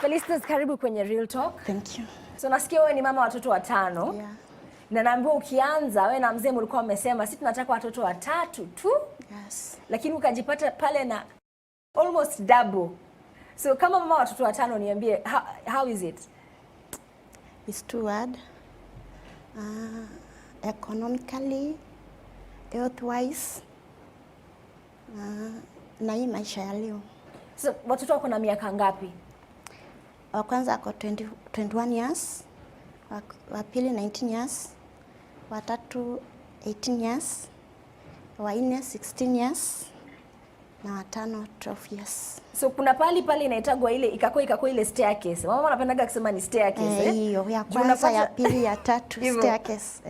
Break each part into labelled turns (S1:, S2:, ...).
S1: Felicitas, karibu kwenye Real Talk.
S2: Thank you.
S1: So nasikia wewe ni mama watoto watano.
S2: Yeah.
S1: Na naambiwa ukianza wewe na mzee mlikuwa mmesema sisi tunataka watoto watatu tu.
S2: Yes.
S1: Lakini ukajipata pale na almost double. So kama mama watoto watano niambie how is it?
S2: It's too hard. Economically, health-wise, na hii maisha ya leo.
S1: So watoto wako na miaka ngapi?
S2: Wa kwanza ako 21 years, wa pili 19 years, wa tatu 18 years, wa nne 16 years, na wa tano 12 years.
S1: So kuna pale inaitagwa ile ikakuwa ile staircase. Mama anapendaga kusema ni staircase.
S2: Hiyo ya kwanza, ya pili, ya tatu staircase.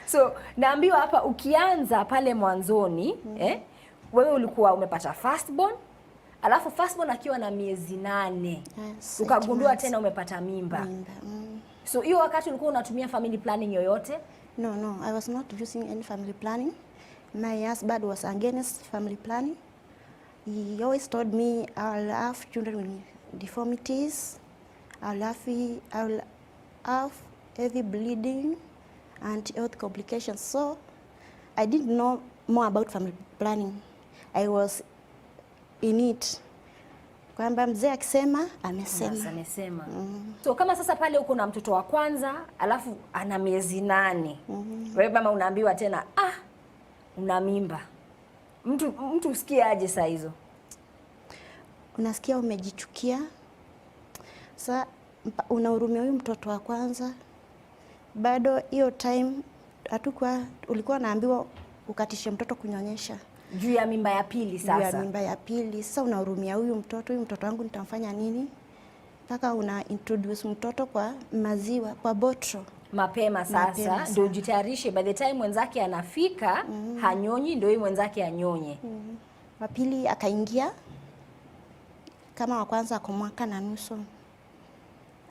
S1: So naambiwa hapa ukianza pale mwanzoni, wewe ulikuwa umepata firstborn, alafu firstborn akiwa na miezi 8.
S2: Yes,
S1: ukagundua tena umepata mimba. So hiyo wakati ulikuwa unatumia family planning yoyote?
S2: No, I was not using any family planning. My husband was against family planning. He always told me I'll have children with deformities, I'll have heavy bleeding and health complications. So I didn't know more about family planning. I was in it. Kwamba mzee akisema amesema.
S1: So kama sasa pale uko na mtoto wa kwanza alafu ana miezi 8. Wewe mama unaambiwa tena una mimba. Mtu usikie aje saa hizo?
S2: Unasikia umejichukia. Sasa unahurumia huyu mtoto wa kwanza. Bado hiyo time ulikuwa naambiwa ukatishe mtoto kunyonyesha.
S1: Juu ya mimba ya pili sasa.
S2: Juu ya mimba ya pili. Sasa unahurumia huyu mtoto wangu nitamfanya nini? Mpaka una introduce mtoto kwa maziwa, kwa bottle.
S1: Mapema sasa ndio ujitayarishe, by the time mwenzake anafika hanyonyi ndio yeye mwenzake anyonye.
S2: Wa pili akaingia kama wa kwanza kwa mwaka na nusu.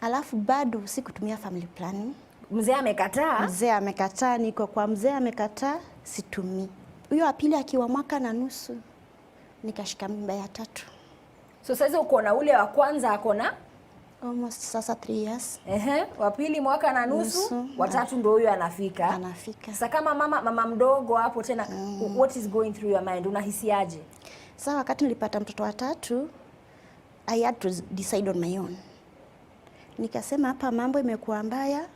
S2: Alafu bado sikutumia family planning.
S1: Mzee amekataa?
S2: Mzee amekataa, niko kwa mzee amekataa, situmii. Huyo wa pili akiwa mwaka na nusu nikashika mimba ya 3. So
S1: sasa uko na ule wa kwanza ako na
S2: almost sasa 3 years.
S1: Wa pili mwaka na nusu, wa tatu ndio huyo anafika. Sasa kama mama mdogo hapo tena, what is going through your mind? Unahisiaje?
S2: Sasa wakati nilipata mtoto wa 3, I had to decide on my own. Nikasema hapa mambo imekuwa mbaya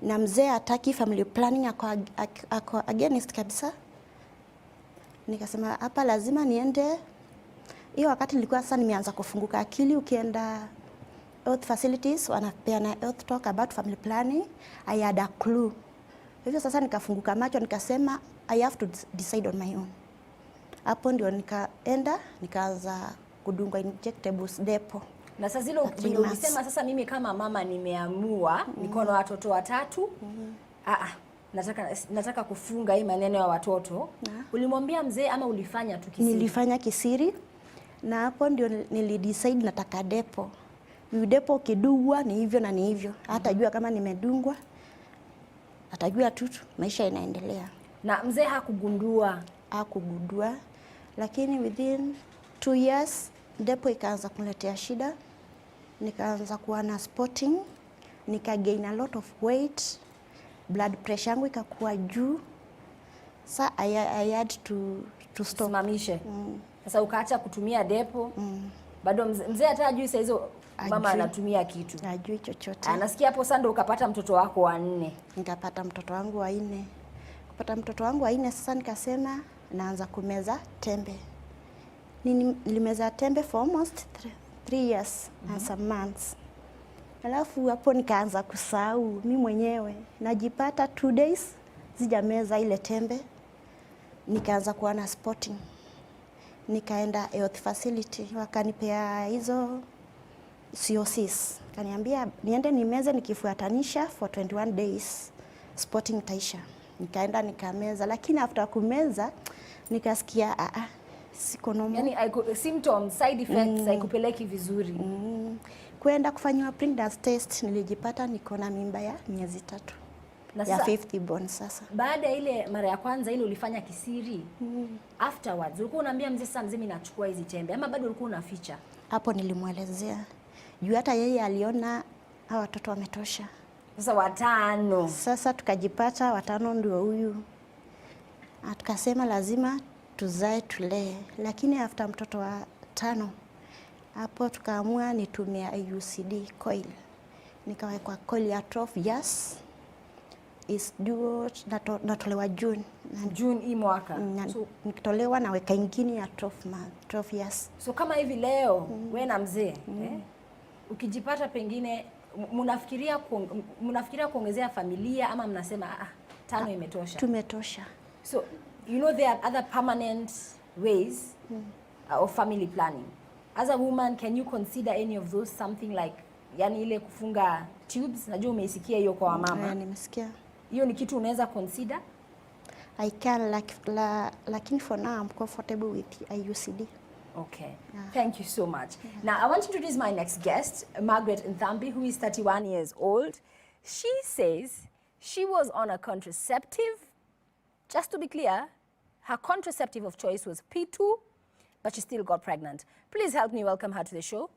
S2: na mzee hataki family planning, ako against kabisa. Nikasema hapa lazima niende. Hiyo wakati nilikuwa sasa nimeanza kufunguka akili. Ukienda health facilities wanapeana health talk about family planning, I had a clue. Hivyo sasa nikafunguka macho, nikasema I have to decide on my own. Hapo ndio nikaenda nikaanza kudungwa injectables depo.
S1: Na sasa zile ulisema sasa mimi kama mama nimeamua niko na watoto watatu. Nataka kufunga hii maneno ya watoto. Ulimwambia mzee ama ulifanya tu kisiri?
S2: Nilifanya kisiri. Na hapo ndio nilidecide nataka depo. Depo kidungwa ni hivyo na ni hivyo. Hatajua kama nimedungwa. Atajua tu maisha inaendelea.
S1: Na mzee hakugundua?
S2: Hakugundua. Lakini within 2 years depo ikaanza kuniletea shida. Nikaanza kuwa na spotting, gain a lot of weight, blood pressure yangu ikakuwa juu. Sasa I had to stop.
S1: Simamishe. Sasa ukaacha kutumia depo. Bado mzee hata hajui saa hizo mama anatumia kitu.
S2: Hajui chochote.
S1: Anasikia hapo sasa ndio ukapata mtoto wako wa 4.
S2: Nikapata mtoto wangu wa 4. Kupata mtoto wangu wa 4 sasa nikasema naanza kumeza tembe. Nilimeza tembe for almost 3 years and some months. Alafu hapo nikaanza kusahau mimi mwenyewe. Najipata 2 days sijameza ile tembe. Nikaanza kuwa na spotting. Nikaenda health facility, wakanipea hizo COCs. Kaniambia niende nimeze nikifuatanisha for 21 days spotting taisha. Nikaenda nikameza, lakini after kumeza nikasikia siko normal.
S1: Yani symptoms, side effects haikupeleki vizuri.
S2: Kwenda kufanywa pregnancy test nilijipata niko na mimba ya miezi 3. Na ya 50 born sasa.
S1: Baada ya ile mara ya kwanza ile ulifanya kisiri. Afterwards ulikuwa unaambia mzee sasa mzee mimi nachukua hizi tembe ama bado ulikuwa unaficha?
S2: Hapo nilimwelezea. Juu hata yeye aliona hawa watoto wametosha.
S1: Sasa watano.
S2: Sasa tukajipata watano ndio huyu. Tukasema lazima tuzae tulee. Lakini after mtoto wa 5 hapo tukaamua nitumia IUCD coil. Nikawekwa coil ya 12 years. Is due natolewa June.
S1: June hii mwaka.
S2: So, nikitolewa na weka ingine ya 12 years.
S1: So kama hivi leo wewe na mzee ukijipata pengine mnafikiria kuongezea familia ama mnasema 5 imetosha?
S2: Tumetosha.
S1: So you know there are other permanent ways of family planning. As a woman, can you consider any of those, something like yani ile kufunga tubes? Najua umeisikia hiyo kwa mama.
S2: Nimesikia.
S1: Hiyo ni kitu unaweza consider?
S2: I can, lakini for now I'm comfortable with IUCD.
S1: Okay. Yeah. Thank you so much. Yeah. Now, I want to introduce my next guest, Margaret Nthambi, who is 31 years old. She says she was on a contraceptive. Just to be clear, her contraceptive of choice was P2, but she still got pregnant. Please help me welcome her to the show.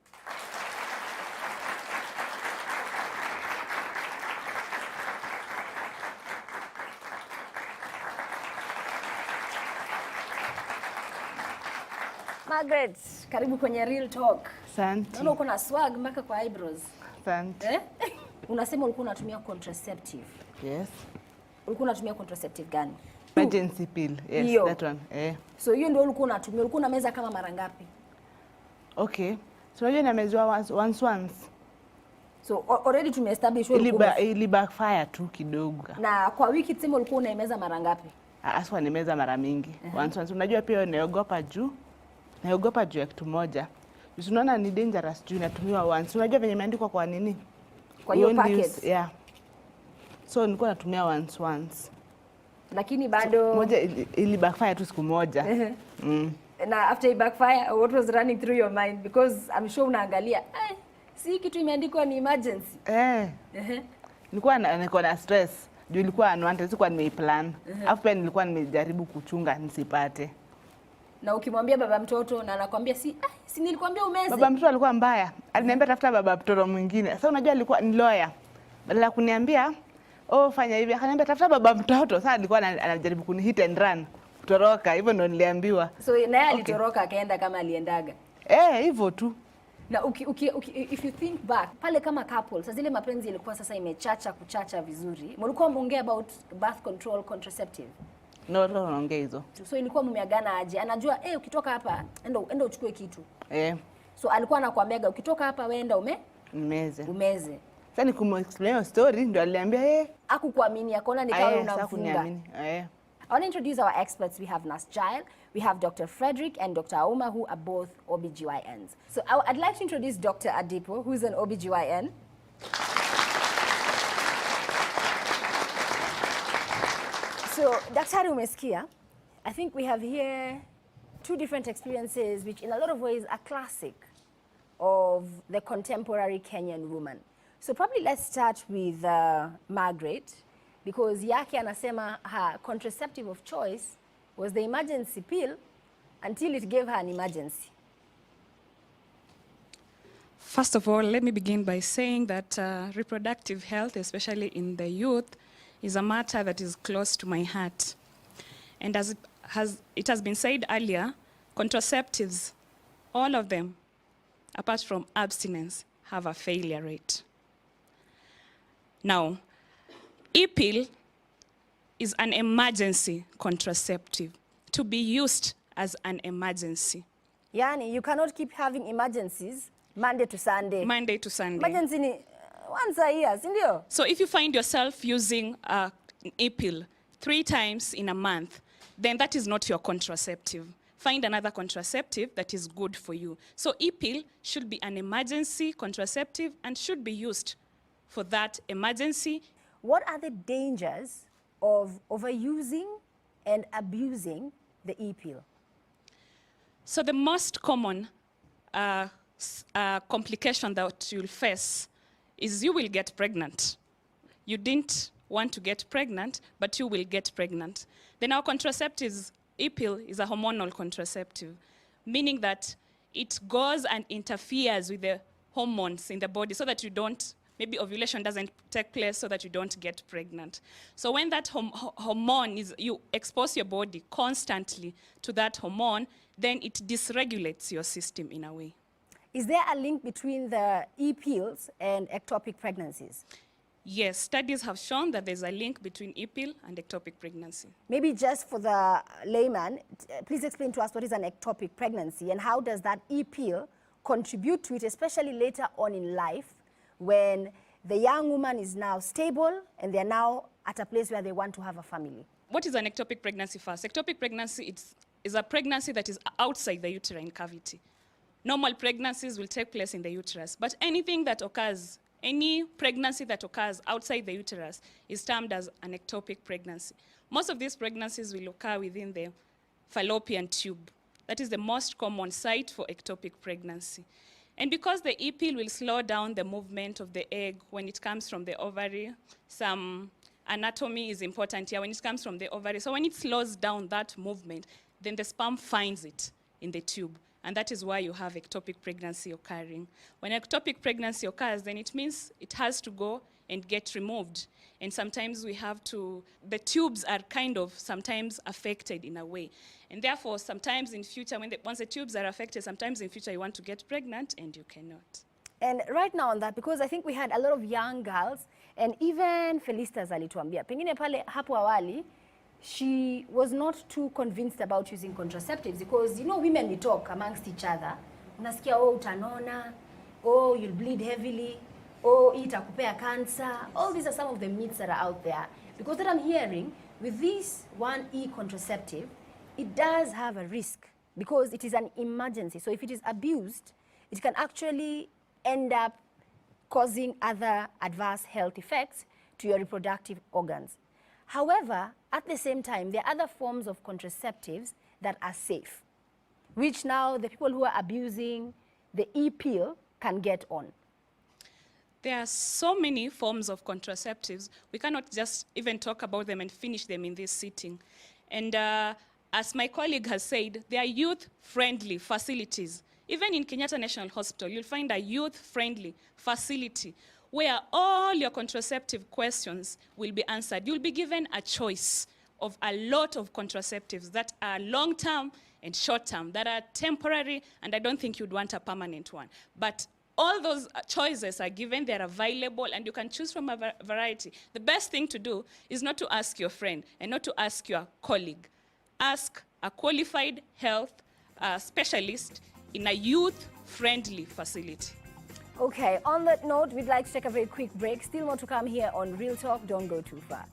S1: Margaret, karibu kwenye Real Talk.
S3: Asante.
S1: Naona uko na swag mpaka kwa eyebrows.
S3: Asante.
S1: Unasema ulikuwa unatumia contraceptive.
S3: Yes.
S1: Ulikuwa unatumia contraceptive gani?
S3: Emergency pill. Yes,
S1: Hiyo.
S3: That one.
S1: So hiyo ndio ulikuwa unatumia. Ulikuwa unameza kama mara ngapi?
S3: Okay. So unajua namezwa once.
S1: So already tumeestablish wewe
S3: ili backfire tu kidogo.
S1: Na kwa wiki tuseme ulikuwa unaimeza mara ngapi?
S3: Aswa nimeza mara mingi. Once. Unajua pia naogopa juu ya kitu moja. Unaona ni dangerous juu inatumiwa once. Unajua venye imeandikwa kwa nini?
S1: Kwa hiyo packet.
S3: Yeah. So nilikuwa natumia once.
S1: Lakini bado
S3: moja ili backfire tu siku moja.
S1: Na after it backfire, what was running through your mind? Because I'm sure unaangalia, si kitu imeandikwa ni emergency.
S3: Nilikuwa niko na stress. Juu ilikuwa unwanted, sikuwa nimeiplan. Alafu pia nilikuwa nimejaribu kuchunga nisipate.
S1: Na ukimwambia baba mtoto na anakuambia si nilikwambia umeze.
S3: Baba mtoto alikuwa mbaya. Aliniambia tafuta baba mtoto mwingine. Sasa unajua alikuwa ni lawyer. Badala kuniambia, fanya hivi, akaniambia tafuta baba mtoto. Sasa alikuwa anajaribu kuni hit and run. Kutoroka, hivyo ndo niliambiwa.
S1: So naye alitoroka akaenda kama aliendaga.
S3: Hivyo tu.
S1: Na if you think back, pale kama couple, sasa zile mapenzi ilikuwa sasa kuchacha vizuri. Mlikuwa mongea about birth control contraceptive.
S3: No, naongea hizo.
S1: So ilikuwa mmeagana aje? Anajua ukitoka hapa enda uchukue kitu. So alikuwa anakuambiaga ukitoka hapa weenda umeze.
S3: Sasa nikumexplain story ndio aliniambia
S1: Hakukuamini, akaona ni kama unamfunga. I want to introduce our experts. We have Nurse Jael, we have Dr. Frederick and Dr. Auma, who are both OBGYNs. So I'd like to introduce Dr. Adipo, who is an OBGYN. So, Daktari umesikia, I think we have here 2 different experiences which in a lot of ways are classic of the contemporary Kenyan woman. So probably let's start with Margaret, because yake anasema her contraceptive of choice was the emergency pill until it gave her an emergency.
S4: First of all, let me begin by saying that reproductive health, especially in the youth, is a matter that is close to my heart. And as it has been said earlier, contraceptives, all of them, apart from abstinence, have a failure rate. Now, E-pill is an emergency contraceptive to be used as an emergency.
S1: Yani, you cannot keep having emergencies Monday to Sunday.
S4: Monday to Sunday.
S1: Emergency ni once a year, sindio?
S4: So if you find yourself using an E-pill 3 times in a month, then that is not your contraceptive. Find another contraceptive that is good for you. So E-pill should be an emergency contraceptive and should be used for that emergency.
S1: What are the dangers of overusing and abusing the E-pill?
S4: So the most common complication that you'll face is you will get pregnant. You didn't want to get pregnant, but you will get pregnant. Then our contraceptives, E-pill is a hormonal contraceptive, meaning that it goes and interferes with the hormones in the body so that you don't, maybe ovulation doesn't take place so that you don't get pregnant. So when that hormone is, you expose your body constantly to that hormone, then it dysregulates your system in a way.
S1: Is there a link between the e-pills and ectopic pregnancies?
S4: Yes, studies have shown that there's a link between e-pill and ectopic pregnancy.
S1: Maybe just for the layman, please explain to us what is an ectopic pregnancy and how does that e-pill contribute to it, especially later on in life when the young woman is now stable and they're now at a place where they want to have a family.
S4: What is an ectopic pregnancy first? Ectopic pregnancy is a pregnancy that is outside the uterine cavity. Normal pregnancies will take place in the uterus, but anything that occurs, any pregnancy that occurs outside the uterus is termed as an ectopic pregnancy. Most of these pregnancies will occur within the fallopian tube. That is the most common site for ectopic pregnancy. And because the e-pill will slow down the movement of the egg when it comes from the ovary, some anatomy is important here when it comes from the ovary. So when it slows down that movement, then the sperm finds it in the tube. And that is why you have ectopic pregnancy occurring. When ectopic pregnancy occurs, then it means it has to go and get removed. And sometimes we have to, the tubes are kind of sometimes affected in a way. And therefore, sometimes in future, once the tubes are affected, sometimes in future you want to get pregnant and you cannot.
S1: And right now on that, because I think we had a lot of young girls, and even Felicitas alituambia, pengine pale hapo awali, she was not too convinced about using contraceptives because, you know, women, we talk amongst each other. Unasikia, oh, utanona, oh, you'll bleed heavily, oh, itakupea cancer. All these are some of the myths that are out there. Because what I'm hearing, with this 1E contraceptive, it does have a risk because it is an emergency. So if it is abused, it can actually end up causing other adverse health effects to your reproductive organs. However, at the same time, there are other forms of contraceptives that are safe, which now the people who are abusing the e-pill can get on.
S4: There are so many forms of contraceptives. We cannot just even talk about them and finish them in this sitting. And as my colleague has said, they are youth-friendly facilities. Even in Kenyatta National Hospital, you'll find a youth-friendly facility where all your contraceptive questions will be answered. You'll be given a choice of a lot of contraceptives that are long-term and short-term, that are temporary, and I don't think you'd want a permanent one. But all those choices are given, they're available, and you can choose from a variety. The best thing to do is not to ask your friend and not to ask your colleague. Ask a qualified health specialist in a youth-friendly facility.
S1: Okay, on that note, we'd like to take a very quick break. Still more to come here on Real Talk. Don't go too far.